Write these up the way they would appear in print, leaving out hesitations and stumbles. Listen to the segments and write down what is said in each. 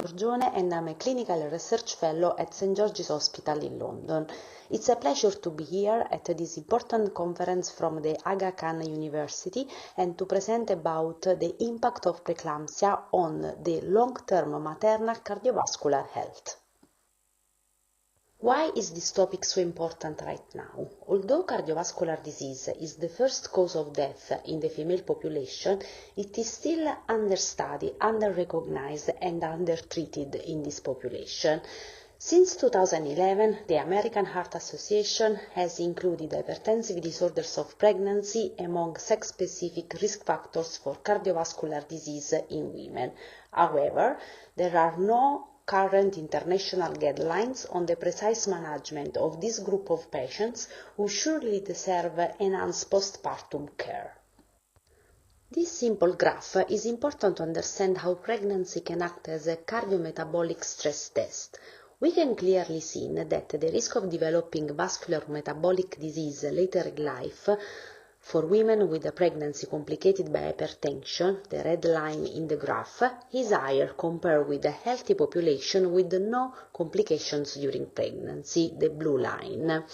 Giorgione and I'm a clinical research fellow at St. George's Hospital in London. It's a pleasure to be here at this important conference from the Aga Khan University and to present about the impact of preeclampsia on the long-term maternal cardiovascular health. Why is this topic so important right now? Although cardiovascular disease is the first cause of death in the female population, it is still understudied, under-recognized and under-treated in this population. Since 2011, the American Heart Association has included hypertensive disorders of pregnancy among sex-specific risk factors for cardiovascular disease in women. However, there are no current international guidelines on the precise management of this group of patients who surely deserve enhanced postpartum care. This simple graph is important to understand how pregnancy can act as a cardiometabolic stress test. We can clearly see that the risk of developing vascular metabolic disease later in life for women with a pregnancy complicated by hypertension, the red line in the graph, is higher compared with a healthy population with no complications during pregnancy, the blue line.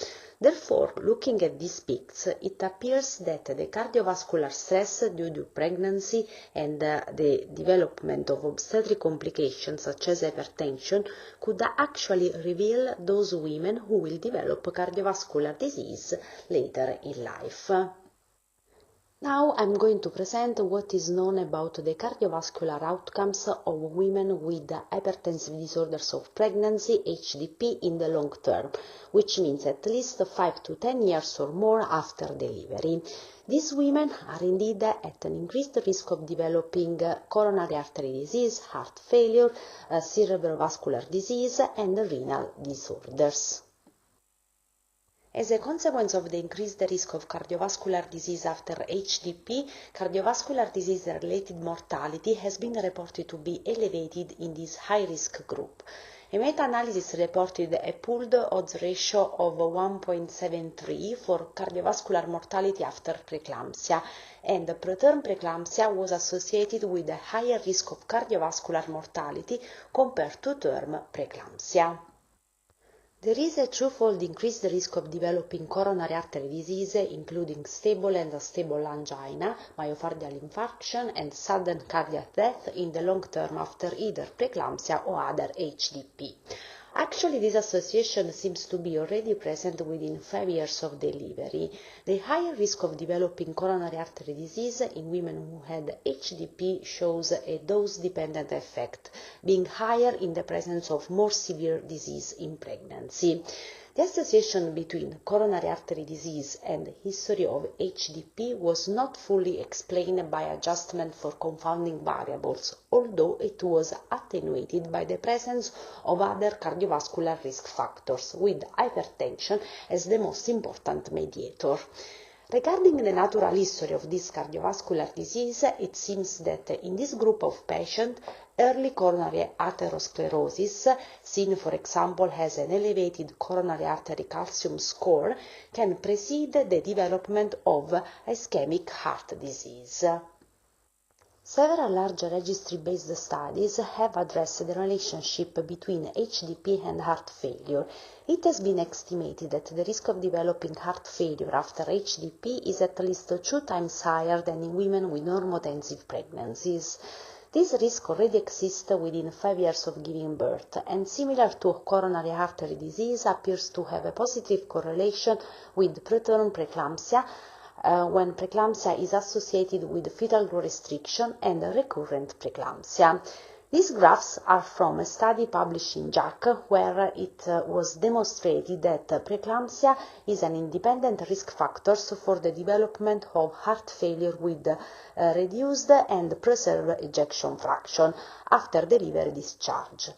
Therefore, looking at these peaks, it appears that the cardiovascular stress due to pregnancy and the development of obstetric complications such as hypertension could actually reveal those women who will develop cardiovascular disease later in life. Now I'm going to present what is known about the cardiovascular outcomes of women with hypertensive disorders of pregnancy, HDP, in the long term, which means at least 5 to 10 years or more after delivery. These women are indeed at an increased risk of developing coronary artery disease, heart failure, cerebrovascular disease, and renal disorders. As a consequence of the increased risk of cardiovascular disease after HDP, cardiovascular disease-related mortality has been reported to be elevated in this high-risk group. A meta-analysis reported a pooled odds ratio of 1.73 for cardiovascular mortality after preeclampsia, and preterm preeclampsia was associated with a higher risk of cardiovascular mortality compared to term preeclampsia. There is a twofold increased risk of developing coronary artery disease, including stable and unstable angina, myocardial infarction, and sudden cardiac death in the long term after either preeclampsia or other HDP. Actually, this association seems to be already present within 5 years of delivery. The higher risk of developing coronary artery disease in women who had HDP shows a dose-dependent effect, being higher in the presence of more severe disease in pregnancy. The association between coronary artery disease and history of HDP was not fully explained by adjustment for confounding variables, although it was attenuated by the presence of other cardiovascular risk factors, with hypertension as the most important mediator. Regarding the natural history of this cardiovascular disease, it seems that in this group of patients, early coronary atherosclerosis, seen for example as an elevated coronary artery calcium score, can precede the development of ischemic heart disease. Several large registry-based studies have addressed the relationship between HDP and heart failure. It has been estimated that the risk of developing heart failure after HDP is at least 2 times higher than in women with normotensive pregnancies. This risk already exists within 5 years of giving birth, and similar to coronary artery disease, appears to have a positive correlation with preterm preeclampsia, when preeclampsia is associated with fetal growth restriction and recurrent preeclampsia. These graphs are from a study published in JACC, where it was demonstrated that preeclampsia is an independent risk factor for the development of heart failure with reduced and preserved ejection fraction after delivery discharge.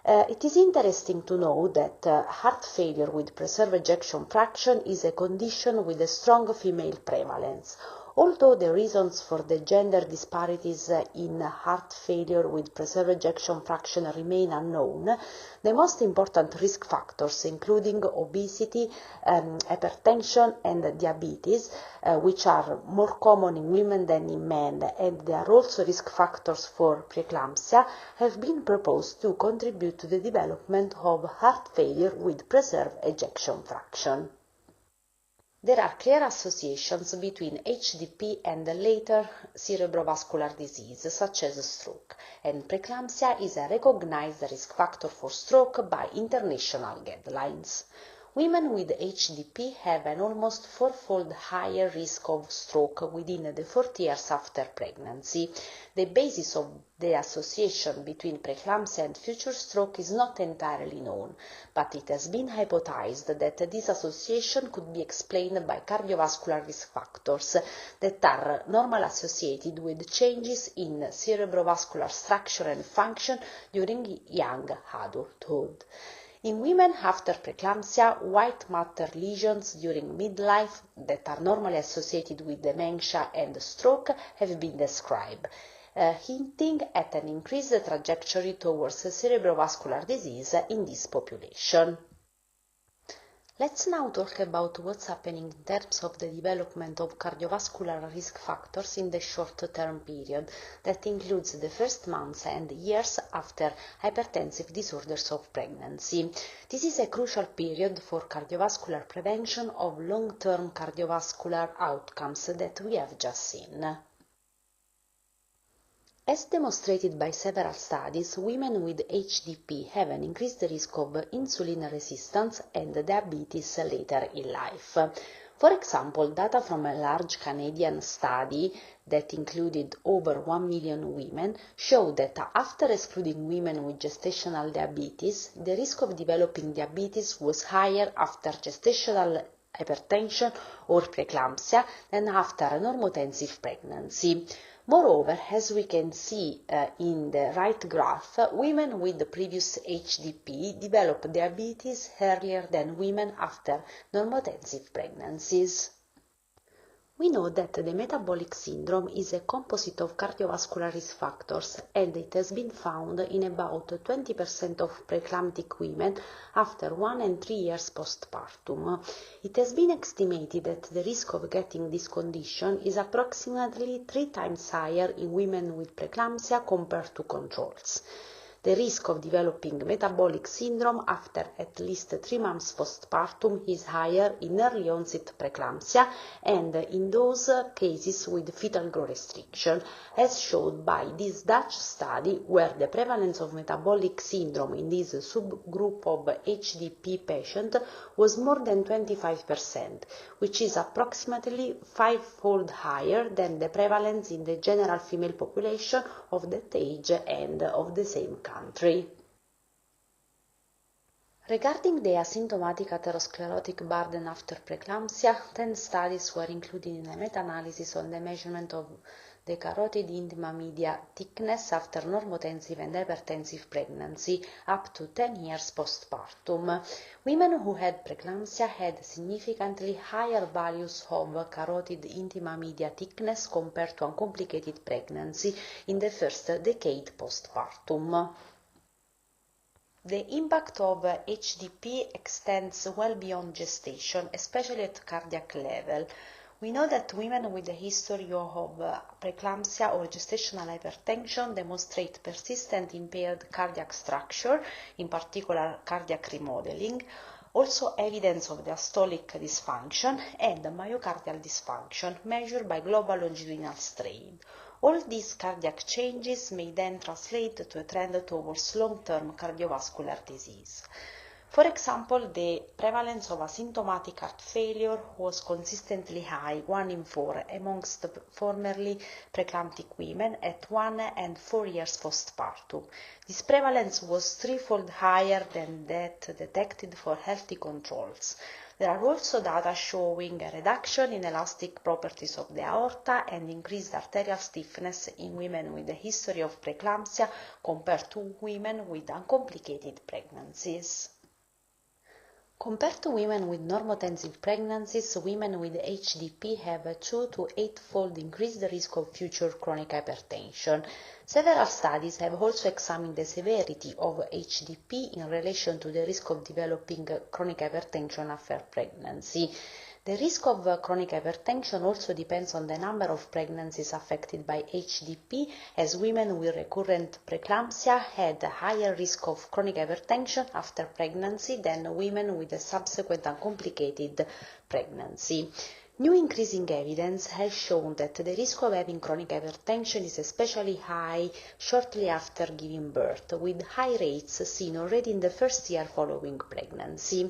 It is interesting to know that heart failure with preserved ejection fraction is a condition with a strong female prevalence. Although the reasons for the gender disparities in heart failure with preserved ejection fraction remain unknown, the most important risk factors, including obesity, hypertension and diabetes, which are more common in women than in men, and they are also risk factors for preeclampsia, have been proposed to contribute to the development of heart failure with preserved ejection fraction. There are clear associations between HDP and later cerebrovascular disease, such as stroke, and preeclampsia is a recognized risk factor for stroke by international guidelines. Women with HDP have an almost fourfold higher risk of stroke within the 40 years after pregnancy. The basis of the association between preeclampsia and future stroke is not entirely known, but it has been hypothesized that this association could be explained by cardiovascular risk factors that are normally associated with changes in cerebrovascular structure and function during young adulthood. In women after preeclampsia, white matter lesions during midlife that are normally associated with dementia and stroke have been described, hinting at an increased trajectory towards cerebrovascular disease in this population. Let's now talk about what's happening in terms of the development of cardiovascular risk factors in the short-term period that includes the first months and years after hypertensive disorders of pregnancy. This is a crucial period for cardiovascular prevention of long-term cardiovascular outcomes that we have just seen. As demonstrated by several studies, women with HDP have an increased risk of insulin resistance and diabetes later in life. For example, data from a large Canadian study that included over 1 million women showed that after excluding women with gestational diabetes, the risk of developing diabetes was higher after gestational hypertension or preeclampsia than after a normotensive pregnancy. Moreover, as we can see in the right graph, women with the previous HDP develop diabetes earlier than women after normotensive pregnancies. We know that the metabolic syndrome is a composite of cardiovascular risk factors, and it has been found in about 20% of preeclamptic women after 1 and 3 years postpartum. It has been estimated that the risk of getting this condition is approximately 3 times higher in women with preeclampsia compared to controls. The risk of developing metabolic syndrome after at least 3 months postpartum is higher in early onset preeclampsia and in those cases with fetal growth restriction, as shown by this Dutch study where the prevalence of metabolic syndrome in this subgroup of HDP patients was more than 25%, which is approximately 5-fold higher than the prevalence in the general female population of that age and of the same country. Regarding the asymptomatic atherosclerotic burden after preeclampsia, 10 studies were included in a meta-analysis on the measurement of the carotid intima media thickness after normotensive and hypertensive pregnancy up to 10 years postpartum. Women who had preeclampsia had significantly higher values of carotid intima media thickness compared to uncomplicated pregnancy in the first decade postpartum. The impact of HDP extends well beyond gestation, especially at cardiac level. We know that women with a history of preeclampsia or gestational hypertension demonstrate persistent impaired cardiac structure, in particular cardiac remodeling, also evidence of diastolic dysfunction and myocardial dysfunction measured by global longitudinal strain. All these cardiac changes may then translate to a trend towards long-term cardiovascular disease. For example, the prevalence of asymptomatic heart failure was consistently high, 1 in 4, amongst formerly preeclamptic women at 1 and 4 years postpartum. This prevalence was 3-fold higher than that detected for healthy controls. There are also data showing a reduction in elastic properties of the aorta and increased arterial stiffness in women with a history of preeclampsia compared to women with uncomplicated pregnancies. Compared to women with normotensive pregnancies, women with HDP have a 2 to 8-fold increased risk of future chronic hypertension. Several studies have also examined the severity of HDP in relation to the risk of developing chronic hypertension after pregnancy. The risk of chronic hypertension also depends on the number of pregnancies affected by HDP, as women with recurrent preeclampsia had a higher risk of chronic hypertension after pregnancy than women with a subsequent uncomplicated pregnancy. New increasing evidence has shown that the risk of having chronic hypertension is especially high shortly after giving birth, with high rates seen already in the first year following pregnancy.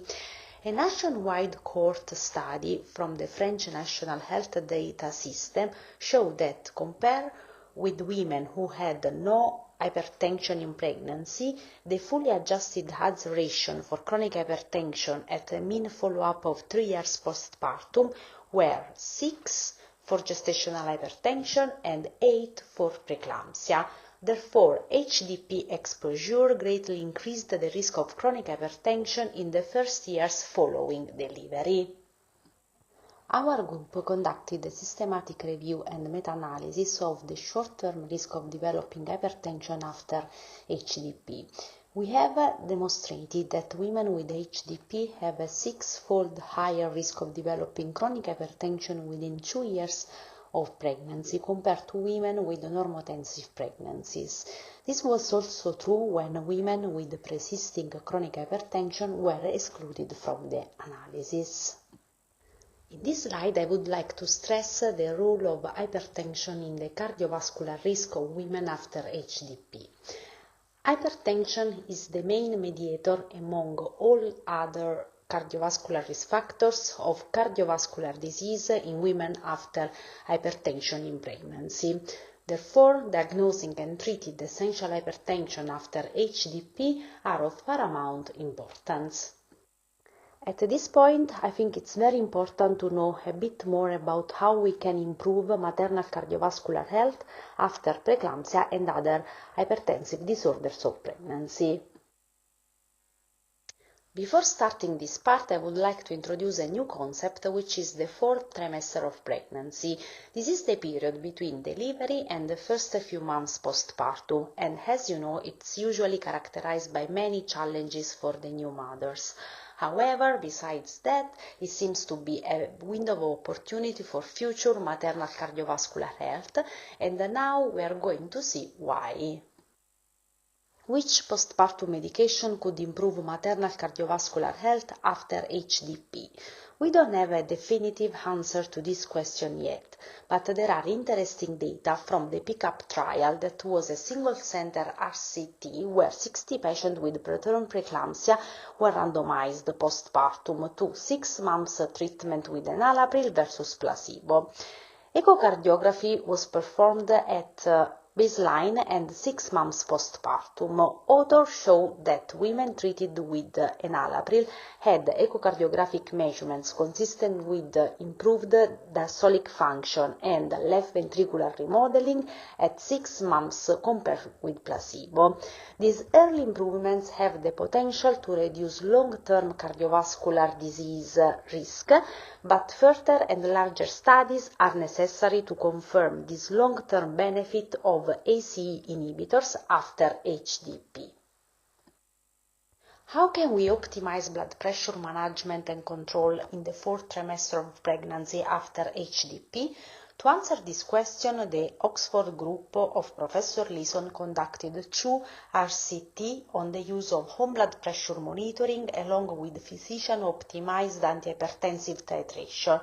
A nationwide cohort study from the French National Health Data System showed that, compared with women who had no hypertension in pregnancy, the fully adjusted odds ratio for chronic hypertension at a mean follow-up of 3 years postpartum were 6 for gestational hypertension and 8 for preeclampsia. Therefore, HDP exposure greatly increased the risk of chronic hypertension in the first years following delivery. Our group conducted a systematic review and meta-analysis of the short-term risk of developing hypertension after HDP. We have demonstrated that women with HDP have a 6-fold higher risk of developing chronic hypertension within 2 years of pregnancy compared to women with normotensive pregnancies. This was also true when women with persisting chronic hypertension were excluded from the analysis. In this slide, I would like to stress the role of hypertension in the cardiovascular risk of women after HDP. Hypertension is the main mediator among all other cardiovascular risk factors of cardiovascular disease in women after hypertension in pregnancy. Therefore, diagnosing and treating essential hypertension after HDP are of paramount importance. At this point, I think it's very important to know a bit more about how we can improve maternal cardiovascular health after preeclampsia and other hypertensive disorders of pregnancy. Before starting this part, I would like to introduce a new concept, which is the 4th trimester of pregnancy. This is the period between delivery and the first few months postpartum, and as you know, it's usually characterized by many challenges for the new mothers. However, besides that, it seems to be a window of opportunity for future maternal cardiovascular health, and now we are going to see why. Which postpartum medication could improve maternal cardiovascular health after HDP? We don't have a definitive answer to this question yet, but there are interesting data from the PICkup trial that was a single-center RCT where 60 patients with preterm preeclampsia were randomized postpartum to 6 months treatment with enalapril versus placebo. Echocardiography was performed at baseline and 6 months postpartum. Authors show that women treated with enalapril had echocardiographic measurements consistent with improved diastolic function and left ventricular remodeling at 6 months compared with placebo. These early improvements have the potential to reduce long-term cardiovascular disease risk, but further and larger studies are necessary to confirm this long-term benefit of ACE inhibitors after HDP. How can we optimize blood pressure management and control in the 4th trimester of pregnancy after HDP? To answer this question, the Oxford group of Professor Leeson conducted 2 RCT on the use of home blood pressure monitoring along with physician-optimized antihypertensive titration.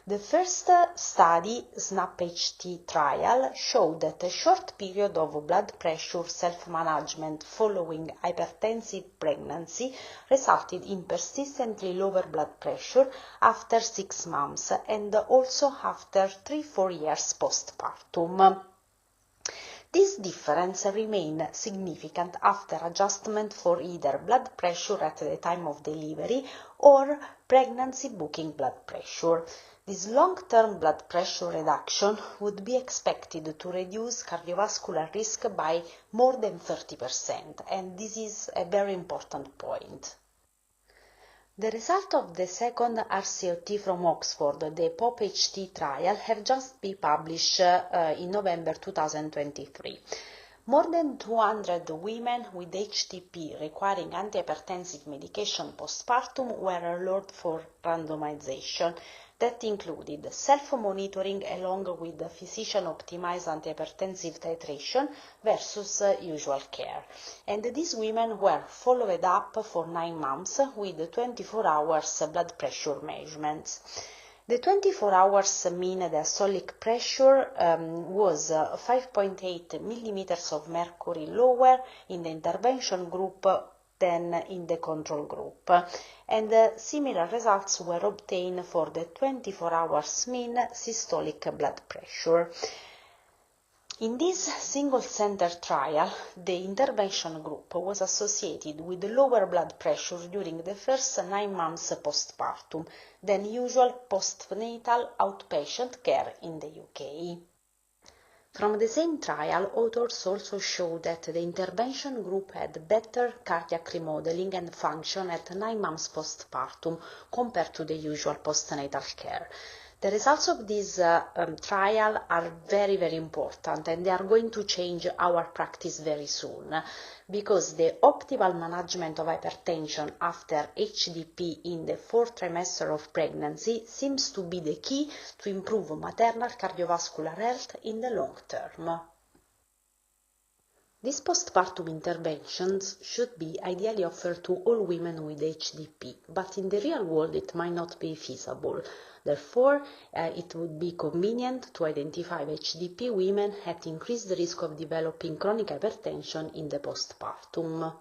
The first study, SNAP-HT trial, showed that a short period of blood pressure self-management following hypertensive pregnancy resulted in persistently lower blood pressure after 6 months and also after 3-4 years postpartum. This difference remained significant after adjustment for either blood pressure at the time of delivery or pregnancy booking blood pressure. This long-term blood pressure reduction would be expected to reduce cardiovascular risk by more than 30%, and this is a very important point. The result of the second RCOT from Oxford, the POP-HT trial, have just been published in November 2023. More than 200 women with HTP requiring antihypertensive medication postpartum were allowed for randomization. That included self-monitoring along with physician-optimized antihypertensive titration versus usual care. And these women were followed up for 9 months with 24 hours blood pressure measurements. The 24 hours mean diastolic pressure was 5.8 millimeters of mercury lower in the intervention group than in the control group, and similar results were obtained for the 24 hours mean systolic blood pressure. In this single-center trial, the intervention group was associated with lower blood pressure during the first 9 months postpartum than usual postnatal outpatient care in the UK. From the same trial, authors also showed that the intervention group had better cardiac remodeling and function at 9 months postpartum compared to the usual postnatal care. The results of this trial are very, very important, and they are going to change our practice very soon, because the optimal management of hypertension after HDP in the 4th trimester of pregnancy seems to be the key to improve maternal cardiovascular health in the long term. These postpartum interventions should be ideally offered to all women with HDP, but in the real world it might not be feasible. Therefore, it would be convenient to identify HDP women at increased risk of developing chronic hypertension in the postpartum.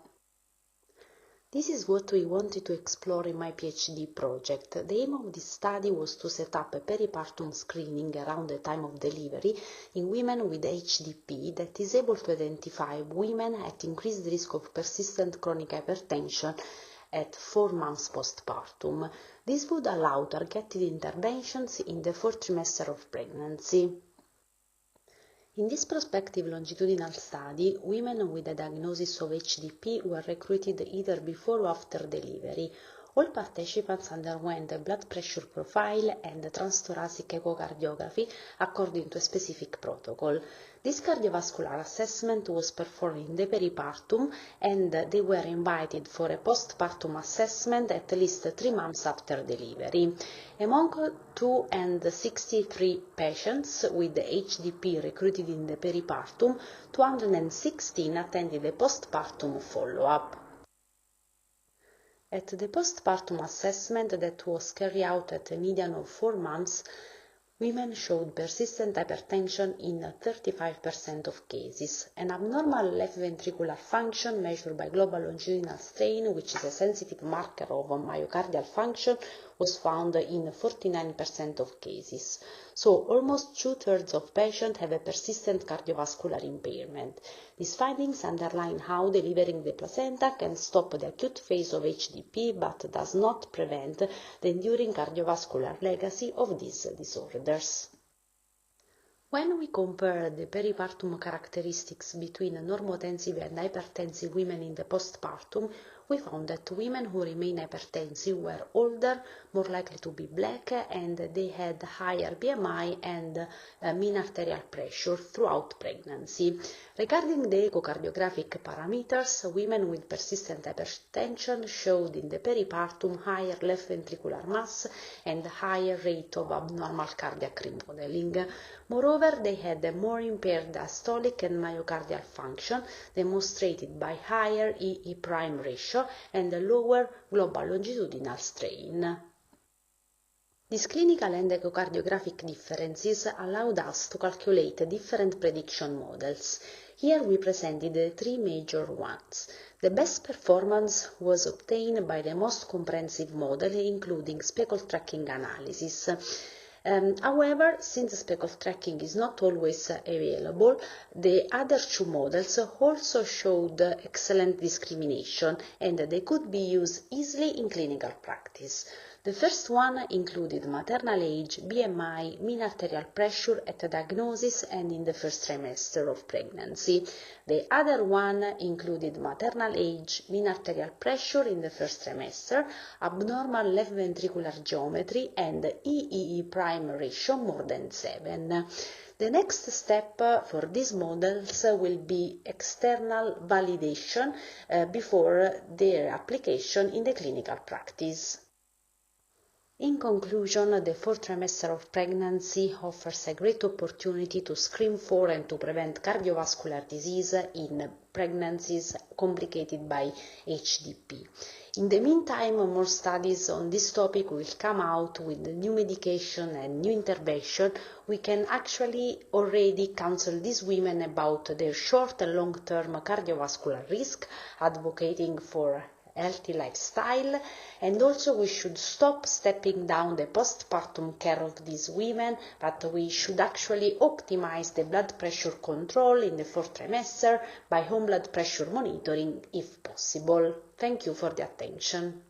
This is what we wanted to explore in my PhD project. The aim of this study was to set up a peripartum screening around the time of delivery in women with HDP that is able to identify women at increased risk of persistent chronic hypertension at 4 months postpartum. This would allow targeted interventions in the 4th trimester of pregnancy. In this prospective longitudinal study, women with a diagnosis of HDP were recruited either before or after delivery. All participants underwent a blood pressure profile and transthoracic echocardiography according to a specific protocol. This cardiovascular assessment was performed in the peripartum, and they were invited for a postpartum assessment at least 3 months after delivery. Among 263 patients with HDP recruited in the peripartum, 216 attended a postpartum follow-up. At the postpartum assessment that was carried out at a median of 4 months, women showed persistent hypertension in 35% of cases. An abnormal left ventricular function measured by global longitudinal strain, which is a sensitive marker of myocardial function, was found in 49% of cases. So almost 2/3 of patients have a persistent cardiovascular impairment. These findings underline how delivering the placenta can stop the acute phase of HDP but does not prevent the enduring cardiovascular legacy of these disorders. When we compare the peripartum characteristics between normotensive and hypertensive women in the postpartum, we found that women who remain hypertensive were older, more likely to be black, and they had higher BMI and mean arterial pressure throughout pregnancy. Regarding the echocardiographic parameters, women with persistent hypertension showed in the peripartum higher left ventricular mass and higher rate of abnormal cardiac remodeling. Moreover, they had a more impaired diastolic and myocardial function, demonstrated by higher E/E' ratio and a lower global longitudinal strain. These clinical and echocardiographic differences allowed us to calculate different prediction models. Here we presented the 3 major ones. The best performance was obtained by the most comprehensive model, including speckle tracking analysis. However, since speckled tracking is not always available, the other two models also showed excellent discrimination and they could be used easily in clinical practice. The first one included maternal age, BMI, mean arterial pressure at diagnosis and in the first trimester of pregnancy. The other one included maternal age, mean arterial pressure in the first trimester, abnormal left ventricular geometry and EEE prime ratio more than 7. The next step for these models will be external validation before their application in the clinical practice. In conclusion, the fourth trimester of pregnancy offers a great opportunity to screen for and to prevent cardiovascular disease in pregnancies complicated by HDP. In the meantime, more studies on this topic will come out with new medication and new intervention. We can actually already counsel these women about their short and long-term cardiovascular risk, advocating for healthy lifestyle, and also we should stop stepping down the postpartum care of these women, but we should actually optimize the blood pressure control in the fourth trimester by home blood pressure monitoring if possible. Thank you for the attention.